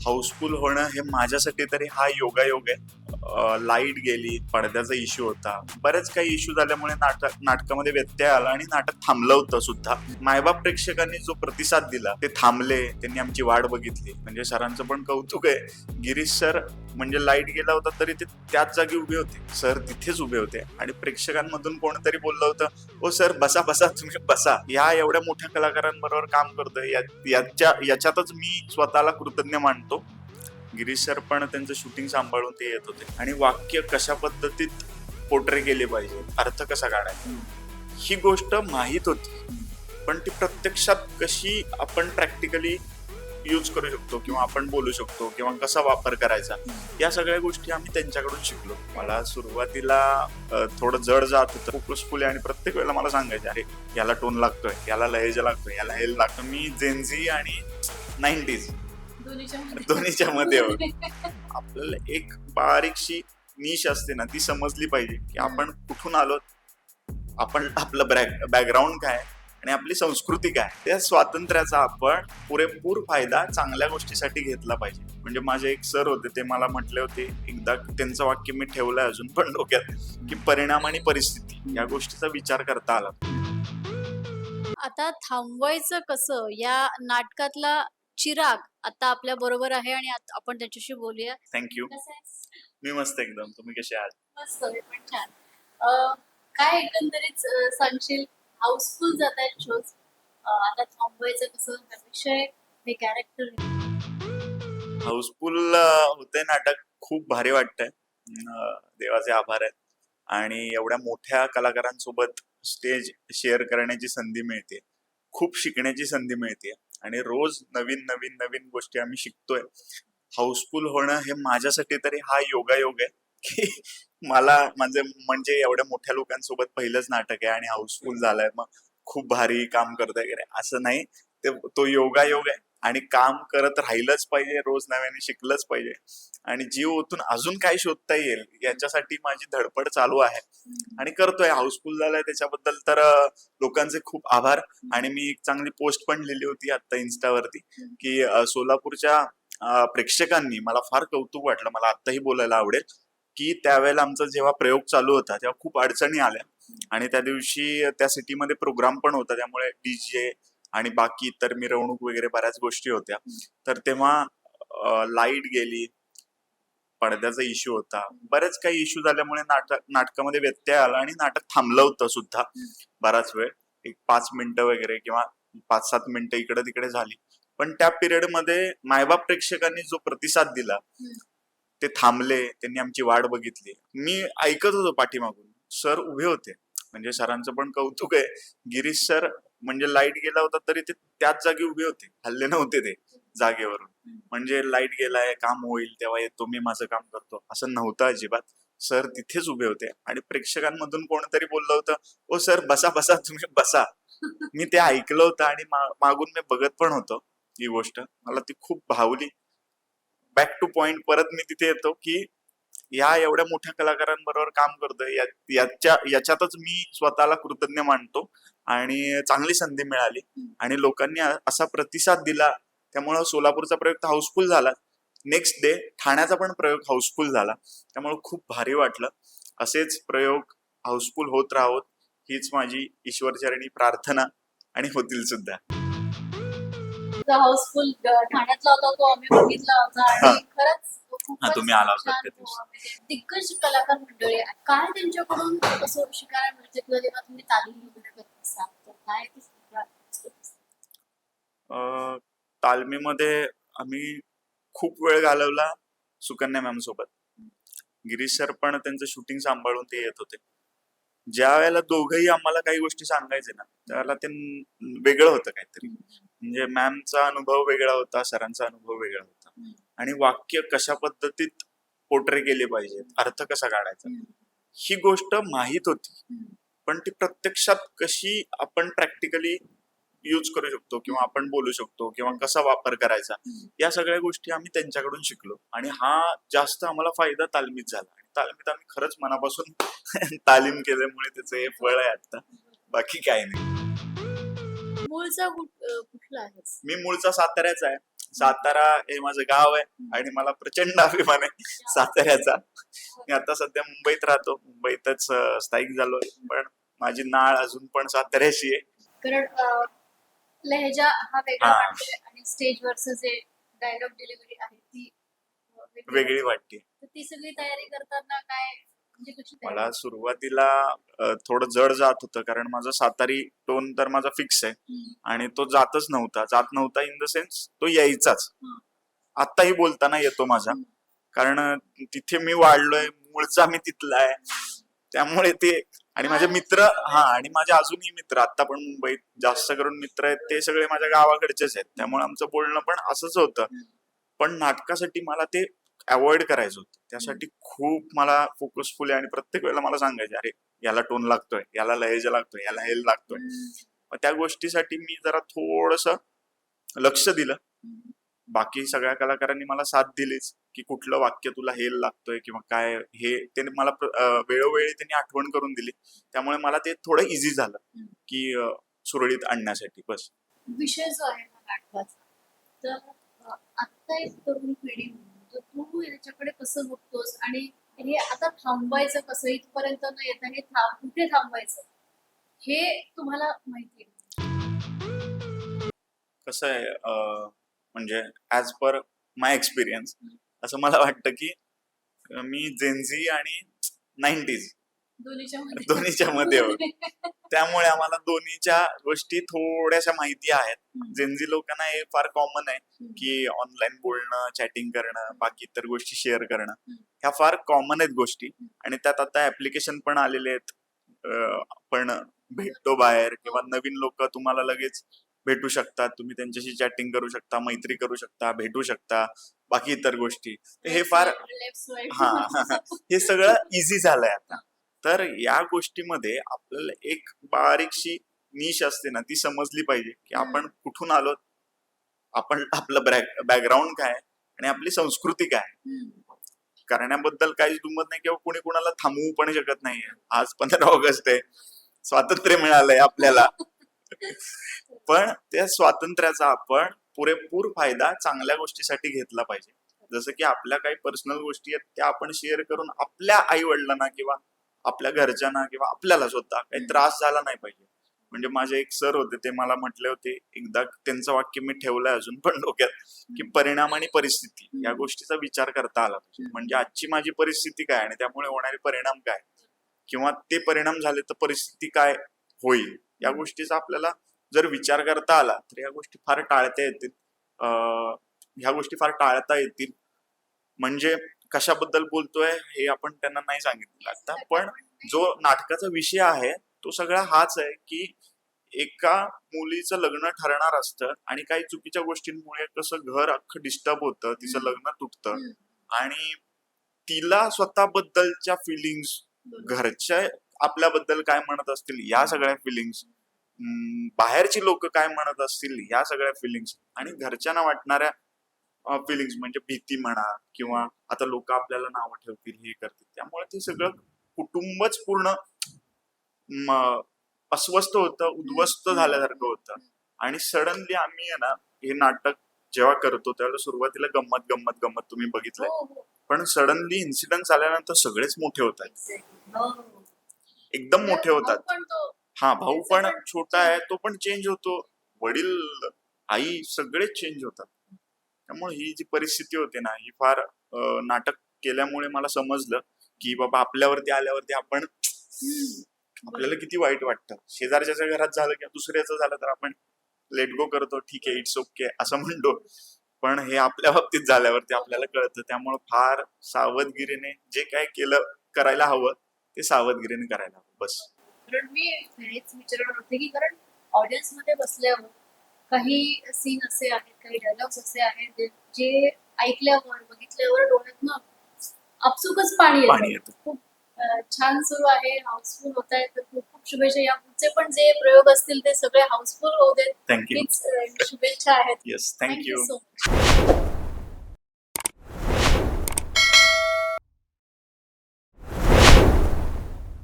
House full होणं हे माझ्यासाठी तरी हा योगायोग आहे. लाईट गेली, पडद्याचा इश्यू होता, बरेच काही इश्यू झाल्यामुळे नाटकामध्ये व्यत्यय आला आणि नाटक थांबलं होतं सुद्धा. मायबाप प्रेक्षकांनी जो प्रतिसाद दिला ते थांबले, त्यांनी आमची वाट बघितली. म्हणजे सरांचं पण कौतुक आहे. गिरीश सर म्हणजे लाईट गेला होता तरी ते त्याच जागी उभे होते. सर तिथेच उभे होते आणि प्रेक्षकांमधून कोणतरी बोललं होतं, ओ सर बसा बसा, तुम्ही बसा. या एवढ्या मोठ्या कलाकारांबरोबर काम करतोय याच्यातच मी स्वतःला कृतज्ञ मानतो. गिरीश सर पण त्यांचं शूटिंग सांभाळून ते येत होते आणि वाक्य कशा पद्धतीत पोर्ट्रे केले पाहिजे, अर्थ कसा काढायचा, ही गोष्ट माहीत होती. पण ती प्रत्यक्षात कशी आपण प्रॅक्टिकली यूज करू शकतो किंवा आपण बोलू शकतो किंवा कसा वापर करायचा, या सगळ्या गोष्टी आम्ही त्यांच्याकडून शिकलो. मला सुरुवातीला थोडं जड जात होतं, फोकसफुल, आणि प्रत्येक वेळेला मला सांगायचे, अरे याला टोन लागतोय, याला लहेजा लागतोय, याला हेल लागतं. मी जेनझी आणि 90s दोन्हीच्या मध्ये आपल्याला एक बारीकशी निश असते ना, ती समजली पाहिजे की आपण कुठून आलो, आपण आपलं बॅकग्राऊंड काय आणि आपली संस्कृती काय. त्या स्वातंत्र्याचा आपण पुरेपूर फायदा चांगल्या गोष्टीसाठी घेतला पाहिजे. म्हणजे माझे एक सर होते, ते मला म्हटले होते एकदा, त्यांचं वाक्य मी ठेवलंय अजून पण डोक्यात, की परिणाम आणि परिस्थिती या गोष्टीचा विचार करता आला. आता थांबवायचं कसं या नाटकातला चिराग आता आपल्या बरोबर आहे आणि आपण त्याच्याशी बोलूया. थँक्यू. कसं आहेस? मी मस्त एकदम. तुम्ही कसे आहात? मस्त, मी पण छान. काय एकंदरीत सांगशील? हाऊसफुल जात आहेत शोज. आता थांबवायचं कसं हा विषय, हे कॅरेक्टर. हाऊसफुल होते नाटक. खूप भारी वाटतंय. देवाचे आभार आहेत. आणि एवढ्या मोठ्या कलाकारांसोबत स्टेज शेअर करण्याची संधी मिळते, खूप शिकण्याची संधी मिळते आणि रोज नवीन नवीन नवीन गोष्टी आम्ही शिकतोय. हाऊसफुल होणं हे माझ्यासाठी तरी हा योगायोग आहे, की मला म्हणजे एवढ्या मोठ्या लोकांसोबत पहिलंच नाटक आहे आणि हाऊसफुल झालंय, मग खूप भारी काम करताय वगैरे असं नाही. तो योगायोग आहे आणि काम करत राहिलंच पाहिजे, रोज नव्याने शिकलंच पाहिजे आणि जीव ओतून अजून काय शोधता येईल याच्यासाठी माझी धडपड चालू आहे आणि करतोय. हाऊसफुल झालाय त्याच्याबद्दल तर लोकांचे खूप आभार. आणि मी एक चांगली पोस्ट पण लिहिली होती आता इन्स्टावरती, की सोलापूरच्या प्रेक्षकांनी, मला फार कौतुक वाटलं, मला आत्ताही बोलायला आवडेल, की त्यावेळेला आमचा जेव्हा प्रयोग चालू होता तेव्हा खूप अडचणी आल्या आणि त्या दिवशी त्या सिटीमध्ये प्रोग्राम पण होता, त्यामुळे डीजे आणि बाकी इतर मिरवणूक वगैरे बऱ्याच गोष्टी होत्या. तर तेव्हा लाईट गेली, पडद्याचा इश्यू होता, बरेच काही इश्यू झाल्यामुळे नाटकामध्ये व्यत्यय आला आणि नाटक थांबलं होतं सुद्धा बराच वेळ, एक 5 मिनिटं वगैरे किंवा 5-7 मिनिटं इकडे तिकडे झाली. पण त्या पिरियड मध्ये मायबाप प्रेक्षकांनी जो प्रतिसाद दिला ते थांबले, त्यांनी आमची वाट बघितली. मी ऐकत होतो पाठीमागून, सर उभे होते. म्हणजे सरांचं पण कौतुक आहे. गिरीश सर म्हणजे लाईट गेला होता तरी ते त्याच जागी उभे होते, हल्ले नव्हते ते जागेवरून. म्हणजे लाईट गेलाय, काम होईल तेव्हा येतो, मी माझं काम करतो, असं नव्हतं अजिबात. सर तिथेच उभे होते आणि प्रेक्षकांमधून कोणतरी बोललं होतं, ओ सर बसा बसा, तुम्ही बसा. मी ते ऐकलं होतं आणि मागून मी बघत पण होतो. ही गोष्ट मला ती खूप भावली. बॅक टू पॉइंट परत मी तिथे येतो, की या एवढ्या मोठ्या कलाकारांबरोबर काम करतोय याच्यातच मी स्वतःला कृतज्ञ मानतो आणि चांगली संधी मिळाली आणि लोकांनी असा प्रतिसाद दिला, त्यामुळं सोलापूरचा प्रयोग तर हाऊसफुल झाला. नेक्स्ट डे ठाण्याचा पण प्रयोग हाऊसफुल झाला, त्यामुळे खूप भारी वाटलं. असेच प्रयोग हाऊसफुल होत राहोत हीच माझी ईश्वरचरणी प्रार्थना, आणि होतील सुद्धा. हाऊसफुल ठाण्यातला होता तो आम्ही बघितला होता हा, आणि खरंच हा, खूपच तुम्ही आला होता छान. त्या दिवशी. म्हणजे दिग्गज कलाकार मंडळी आहे. काय त्यांच्याकडून कसं शिकायला मिळते किंवा जेव्हा तुम्ही तालीम वगैरे करत असाल तर काय ते तालमीमध्ये आम्ही खूप वेळ घालवला सुकन्या मॅम सोबत. गिरीश सर पण त्यांचं शूटिंग सांभाळून ते येत होते. ज्या वेळेला दोघंही आम्हाला काही गोष्टी सांगायचे ना, त्यावेळेला ते वेगळं होतं काहीतरी. म्हणजे मॅमचा अनुभव वेगळा होता, सरांचा अनुभव वेगळा होता आणि वाक्य कशा पद्धतीत पोर्ट्रे केले पाहिजेत, अर्थ कसा काढायचा, ही गोष्ट माहीत होती. पण ती प्रत्यक्षात कशी आपण प्रॅक्टिकली यूज करू शकतो किंवा आपण बोलू शकतो किंवा कसा वापर करायचा, या सगळ्या गोष्टी आम्ही त्यांच्याकडून शिकलो आणि हा जास्त आम्हाला फायदा तालमीत झाला. आणि तालमीत आम्ही खरंच मनापासून तालीम केल्यामुळे त्याचं हे फळ आहे आता, बाकी काही नाही. मूळचा कुठला आहे? मी मूळचा साताऱ्याचा आहे सातारा हे माझं गाव आहे आणि मला प्रचंड अभिमान आहे साताऱ्याचा. मी आता सध्या मुंबईत राहतो, मुंबईतच स्थायिक झालोय, पण माझी नाळ अजून पण साताऱ्याशी आहे. कारण लहेजा हा वेगळा हा. वाटतोय आणि स्टेजवरचं जे डायलॉग डिलिव्हरी आहे ती वेगळी वाटते. तर ती सगळी तयारी करताना काय म्हणजे कशी तयारी? मला सुरुवातीला थोडं जड जात होतं, कारण माझा सातारी टोन तर माझा फिक्स आहे हम्म. आणि तो जात नव्हता इन द सेन्स तो यायचाच. हं. आत्ताही बोलताना येतो माझा, हम्म. कारण तिथे मी वाढलोय, मूळचा मी तिथला आहे, त्यामुळे ते. आणि माझे मित्र, आणि माझे अजूनही मित्र आता पण मुंबईत जास्त करून मित्र आहेत ते सगळे माझ्या गावाकडचेच आहेत, त्यामुळे आमचं बोलणं पण असंच होतं. पण नाटकासाठी मला ते अवॉइड करायचं होतं, त्यासाठी खूप मला फोकसफुल आहे आणि प्रत्येक वेळेला मला सांगायचे, अरे याला टोन लागतोय, याला लहेजा लागतोय, याला हेल लागतोय. मग त्या गोष्टीसाठी मी जरा थोडस लक्ष दिलं. हम्म. बाकी सगळ्या कलाकारांनी मला साथ दिलीच, की कुठलं वाक्य तुला हेल लागतोय किंवा काय, हे त्यांनी मला वेळोवेळी त्यांनी आठवण करून दिली, त्यामुळे मला ते थोडं इझी झालं की सुरळीत आणण्यासाठी. बस. विषय जो आहे हा नाटकाचा, तर आता एक तरुण पिढी म्हणून तर तू याच्याकडे कसं बघतोस आणि हे आता थांबवायचं कसं, इथपर्यंत न येता हे कुठे थांबवायचं हे तुम्हाला माहिती आहे? कसं आहे, म्हणजे ऍज पर माय एक्सपिरियन्स असं मला वाटतं की मी जेनझी आणि 90s दोन्हीच्या मध्ये त्यामुळे आम्हाला दोन्हीच्या गोष्टी थोड्याशा माहिती आहेत. जेनझी लोकांना हे फार कॉमन आहे की ऑनलाईन बोलणं, चॅटिंग करणं, बाकी इतर गोष्टी शेअर करणं, ह्या फार कॉमन आहेत गोष्टी. आणि त्यात आता ऍप्लिकेशन पण आलेले आहेत, आपण भेटतो बाहेर किंवा नवीन लोक तुम्हाला लगेच भेटू शकतात, तुम्ही त्यांच्याशी चॅटिंग करू शकता, मैत्री करू शकता, भेटू शकता, बाकी इतर गोष्टी. हे फार हे सगळं इझी झालंय आता. तर या गोष्टीमध्ये आपल्याला एक बारीकशी निश असते ना, ती समजली पाहिजे की आपण कुठून आलो, आपण आपलं बॅकग्राऊंड काय आणि आपली संस्कृती काय. करण्याबद्दल काहीच दुमत नाही किंवा कुणी कुणाला थांबवू पण शकत नाहीये. आज 15 ऑगस्ट आहे, स्वातंत्र्य मिळालंय आपल्याला, पण त्या स्वातंत्र्याचा आपण पुरेपूर फायदा चांगल्या गोष्टीसाठी घेतला पाहिजे. जसं की आपल्या काही पर्सनल गोष्टी आहेत त्या आपण शेअर करून आपल्या आई वडिलांना किंवा आपल्या घरच्यांना किंवा आपल्याला स्वतः काही त्रास झाला नाही पाहिजे. म्हणजे माझे एक सर होते, ते मला म्हटले होते एकदा, त्यांचं वाक्य मी ठेवलंय अजून पण डोक्यात, की परिणाम आणि परिस्थिती या गोष्टीचा विचार करता आला पाहिजे. म्हणजे आजची माझी परिस्थिती काय आणि त्यामुळे होणारे परिणाम काय, किंवा ते परिणाम झाले तर परिस्थिती काय होईल, या गोष्टीचा आपल्याला जर विचार करता आला तर या गोष्टी फार टाळता येतील. ह्या गोष्टी फार टाळता येतील. म्हणजे कशाबद्दल बोलतोय हे आपण त्यांना नाही सांगितलं आता, पण जो नाटकाचा विषय आहे तो सगळा हाच आहे की एका मुलीचं लग्न ठरणार असतं आणि काही चुकीच्या गोष्टींमुळे कसं घर अख्खं डिस्टर्ब होतं, तिचं लग्न तुटतं आणि तिला स्वतःबद्दलच्या फिलिंग्स, घरच्या आपल्याबद्दल काय म्हणत असतील या सगळ्या फिलिंग्स, बाहेरची लोक काय म्हणत असतील या सगळ्या फिलिंग्स, आणि घरच्यांना वाटणाऱ्या फिलिंग्स म्हणजे भीती म्हणा, किंवा आता लोक आपल्याला नावं ठेवतील, हे करतील, त्यामुळे ते सगळं कुटुंबच पूर्ण अस्वस्थ होतं, उद्ध्वस्त झाल्यासारखं होतं. आणि सडनली आम्ही आहे ना, हे नाटक जेव्हा करतो त्यावेळेला सुरुवातीला गंमत गंमत गंमत तुम्ही बघितलंय, पण सडनली इन्सिडेंट आल्यानंतर सगळेच मोठे होतात, एकदम मोठे होतात. हा, भाऊ पण छोटा आहे, तो पण चेंज होतो, वडील, आई सगळेच चेंज होतात. त्यामुळे ही जी परिस्थिती होती ना, ही फार नाटक केल्यामुळे मला समजलं की बाबा आपल्यावरती आल्यावरती आपण, आपल्याला किती वाईट वाटतं. शेजारच्या घरात झालं किंवा दुसऱ्याचं झालं तर आपण लेट गो करतो, ठीक आहे, इट्स ओके असं म्हणतो, पण हे आपल्या बाबतीत झाल्यावरती आपल्याला कळतं. त्यामुळे फार सावधगिरीने जे काय करायला हवं ते सावधगिरीने करायला हवं, बस. कारण मी हेच विचारणार होते की कारण ऑडियन्स मध्ये बसल्यावर काही सीन असे आहेत, काही डायलॉग्स असे आहेत जे ऐकल्यावर, बघितल्यावर डोळ्यातनं आपसुकच पाणी येतं. खूप छान सुरू आहे, हाऊसफुल होत आहे, तर खूप खूप शुभेच्छा. या पुढचे पण जे प्रयोग असतील ते सगळे हाऊसफुल होऊ देत, थँक्यू. हीच शुभेच्छा आहेत. Yes, thank you. So much.